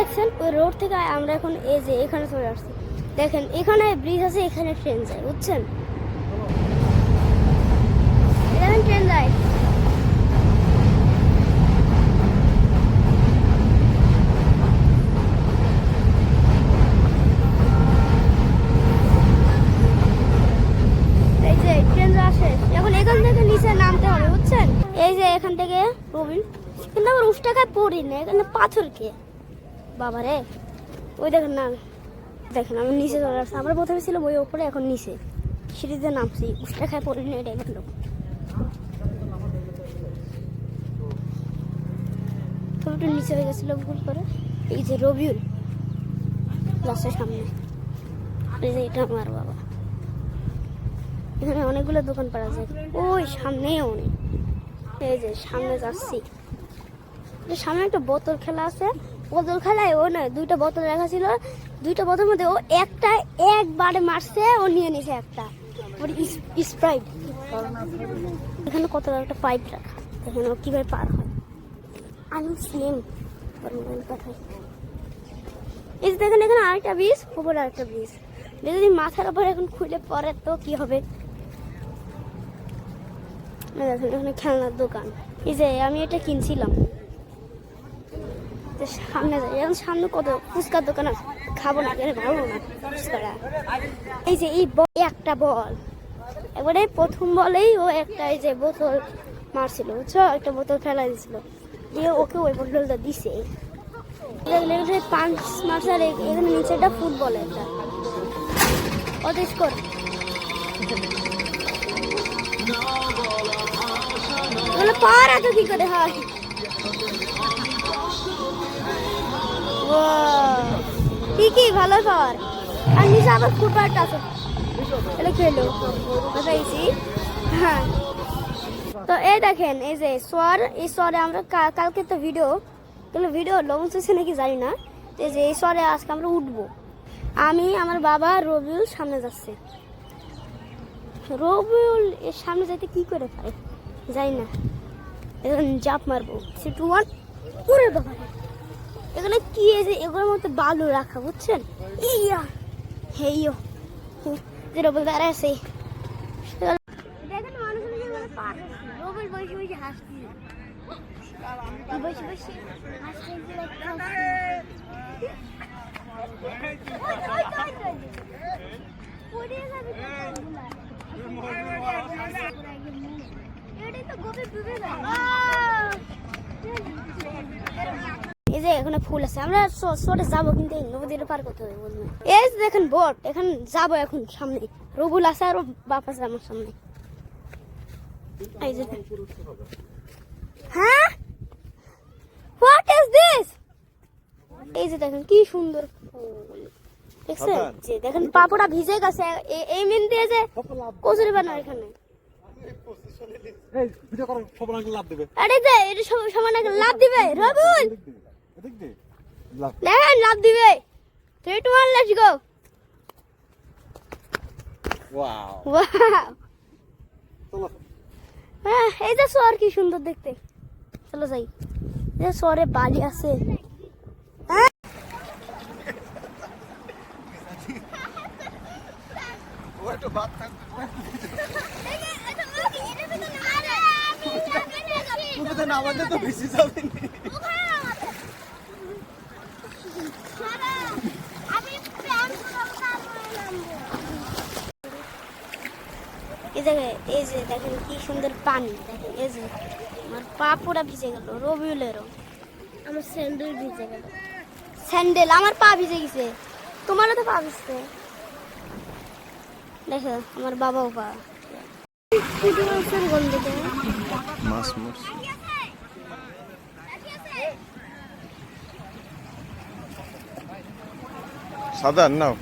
দেখছেন ওই রোড থেকে আমরা এখন এই যে এখানে চলে আসছি। দেখেন এখানে ব্রিজ আছে, এখানে ট্রেন যায়, বুঝছেন? এখানে ট্রেন যায়। এই যে ট্রেন আসে এখন, এখান থেকে নিচে নামতে হবে, বুঝছেন? এই যে এখান থেকে রবিন, কিন্তু আমার উষ্টাকায় পড়ি না, এখানে পাথর কে বাবা রে। ওই দেখেন না, দেখেন আমি নিচে চলে আসছি। আমরা প্রথমে ছিল ওই ওপরে, এখন নিচে সিঁড়িতে নামছি। উষ্টাকায় পড়ি না, এটাই ভালো। একটু নিচে হয়ে গেছিল ভুল করে। এই যে রবিউল যাচ্ছে সামনে, এই যে এটা আমার বাবা। এখানে অনেকগুলো দোকান পাওয়া যায়, ওই সামনেই অনেক। এই যে সামনে যাচ্ছি, সামনে একটা বোতল খেলা আছে। বোতল খেলায় ও নয়, দুইটা বোতল রাখা ছিল, দুইটা বোতলের মধ্যে ও একটা একবারে মারছে, ও নিয়ে নিছে একটা স্প্রাইট। এখানে কত একটা পাইপ রাখা, এখানে ও কিভাবে পার হয়। আমি সেম পাঠাই। এই যে দেখেন এখানে আরেকটা ব্রিজ, উপরে আরেকটা ব্রিজ। যদি মাথার উপর এখন খুলে পড়ে তো কি হবে। দেখেন এখানে খেলনার দোকান। এই যে আমি এটা কিনছিলাম। সামনে যাই, এখন সামনে কত ফুচকার দোকান আছে, খাবো না, ভালো না ফুচকাটা। এই যে এই একটা বল, এবারে প্রথম বলেই ও একটা এই যে বোতল মারছিল, বুঝছো? একটা বোতল ফেলাই দিছিল, দিয়ে ওকে ওই বোতলটা দিছে। পাঁচ মাস। আর এখানে নিচেটা ফুটবল, একটা কত স্কোর। পাওয়ার এত কি করে হয়? ঠিকই ভালো পাওয়ার। আর নিচে আবার ফুটবলটা আছে, এটা খেলো বুঝাইছি। হ্যাঁ, তো এই দেখেন এই যে সোয়ার, এই সোয়ারে আমরা কালকে তো ভিডিও লঞ্চ হয়েছে নাকি জানি না। এই যে এই সোয়ারে আজকে আমরা উঠবো। আমি, আমার বাবা, রবিউল সামনে যাচ্ছে। রবিউল এর সামনে যাইতে কি করে পারে জানি না। এখন জাপ মারবো, 3, 2, 1। ওরে বাবা, এখানে কি আছে, এগুলোর মধ্যে বালু রাখা, বুঝছেন? ইয়া হেইও যেটা বলতে আর আছে। দেখেন মানুষগুলো যেভাবে পার হচ্ছে, রবিউল বসে বসে হাসছে, বসে বসে হাসছে। এই যে এখানে ফুল আছে, আমরা শর্টে যাবো, কিন্তু এই নদীর পার করতে হবে, বুঝলেন? এই যে দেখেন বোট, এখন যাবো, এখন সামনে রবুল আছে আর বাপ আছে আমার সামনে। এই যে হ্যাঁ, হোয়াট ইজ দিস? এই যে দেখেন কি সুন্দর ফুল, দেখছেন? যে দেখেন পাপড়া ভিজে গেছে, এই মিন দিয়ে যে কচুরি বানায় এখানে। আরে যে এটা সমান লাভ দিবে রবুল, দেখেন লাভ দিবে। 3, 2, 1, লেটস গো। ওয়াও, হ্যাঁ, এই যে শহর কি সুন্দর দেখতে। চলো যাই, এই শহরে বালি আছে। হ্যাঁ, আমাদের তো বেশি যাবে। এই যে দেখেন কি সুন্দর পানি, দেখেন এই যে আমার পা পুরা ভিজে গেল, রবিউলেরও। আমার স্যান্ডেল ভিজে গেল, স্যান্ডেল আমার পা ভিজে গেছে, তোমারও তো পা ভিজছে। দেখো আমার বাবাও পা গন্ধ মাছ মরছে। সাদা নাও।